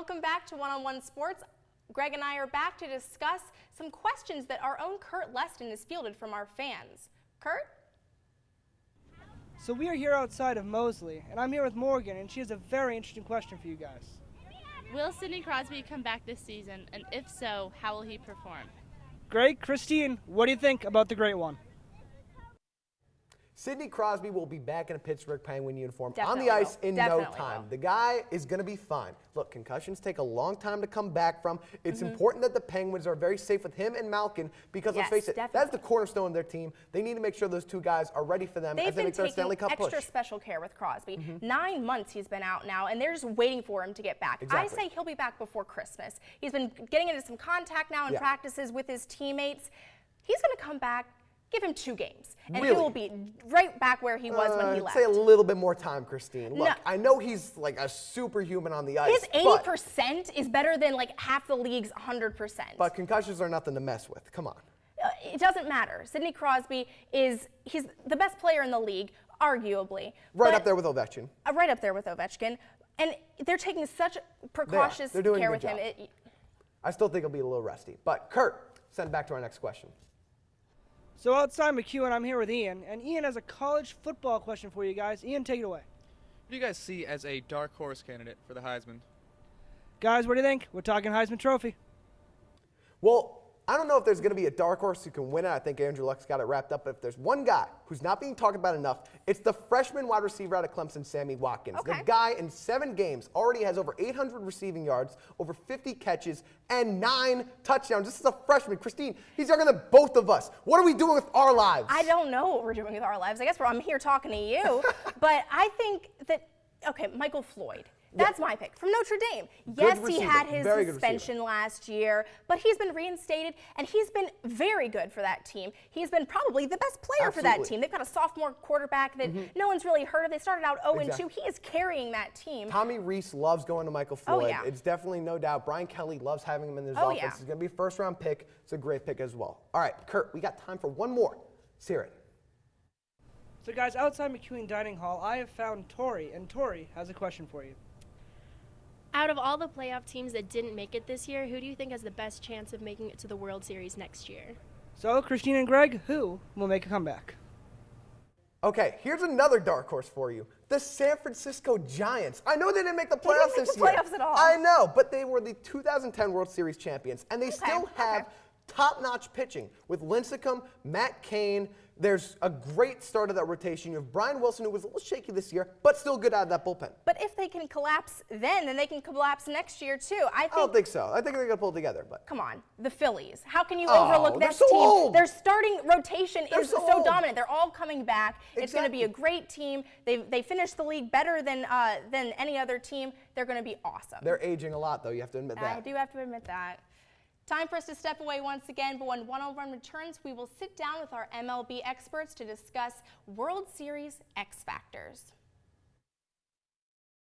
welcome back to One-on-One Sports. Greg and I are back to discuss some questions that our own Curt Lestan has fielded from our fans. Curt? So we are here outside of Mosley, and I'm here with Morgan, and she has a very interesting question for you guys. Will Sidney Crosby come back this season, and if so, how will he perform? Greg, Christine, what do you think about the Great One? Sidney Crosby will be back in a Pittsburgh Penguin uniform Definitely on the ice in no Definitely time. will. The guy is going to be fine. Look, concussions take a long time to come back from. It's important that the Penguins are very safe with him and Malkin because, let's face it, that's the cornerstone of their team. They need to make sure those two guys are ready for them as they make their Stanley Cup push. They've been taking extra special care with Crosby. 9 months he's been out now, and they're just waiting for him to get back. Exactly. I say he'll be back before Christmas. He's been getting into some contact now in practices with his teammates. He's going to come back. Give him 2 games, and he will be right back where he was when he left. Say a little bit more time, Christine. Look, I know he's like a superhuman on the ice. His 80% is better than like half the league's 100%. But concussions are nothing to mess with. Come on. It doesn't matter. Sidney Crosby he's the best player in the league, arguably. Right up there with Ovechkin. Right up there with Ovechkin. And they're taking such precautious care with him. I still think he'll be a little rusty. But Curt, send back to our next question. So outside McEwen, I'm here with Ian, and Ian has a college football question for you guys. Ian, take it away. Who do you guys see as a dark horse candidate for the Heisman? Guys, what do you think? We're talking Heisman Trophy. Well, I don't know if there's going to be a dark horse who can win it. I think Andrew Luck's got it wrapped up. But if there's one guy who's not being talked about enough, it's the freshman wide receiver out of Clemson, Sammy Watkins. Okay. The guy in 7 games already has over 800 receiving yards, over 50 catches, and 9 touchdowns. This is a freshman. Christine, he's younger than both of us. What are we doing with our lives? I don't know what we're doing with our lives. I guess I'm here talking to you. But I think that, okay, Michael Floyd. That's my pick. From Notre Dame. Yes, he had his suspension last year, but he's been reinstated, and he's been very good for that team. He's been probably the best player for that team. They've got a sophomore quarterback that no one's really heard of. They started out 0-2. He is carrying that team. Tommy Reese loves going to Michael Floyd. It's definitely no doubt. Brian Kelly loves having him in his offense. He's going to be a first-round pick. It's a great pick as well. All right, Curt, we got time for one more. Let's hear it. So guys, outside McEwen Dining Hall, I have found Tori, and Tori has a question for you. Out of all the playoff teams that didn't make it this year, who do you think has the best chance of making it to the World Series next year? So, Christine and Greg, who will make a comeback? Okay, here's another dark horse for you. The San Francisco Giants. I know they didn't make the playoffs this year. They didn't make the playoffs at all. I know, but they were the 2010 World Series champions, and they still have top-notch pitching with Lincecum, Matt Cain. There's a great start of that rotation. You have Brian Wilson, who was a little shaky this year, but still good out of that bullpen. But if they can collapse then they can collapse next year too. I don't think so. I think they're going to pull it together. But come on, the Phillies. How can you overlook this team? Old. Their starting rotation is so dominant. They're all coming back. It's going to be a great team. They finished the league better than any other team. They're going to be awesome. They're aging a lot, though. You have to admit that. I do have to admit that. Time for us to step away once again, but when One-on-One returns, we will sit down with our MLB experts to discuss World Series X Factors.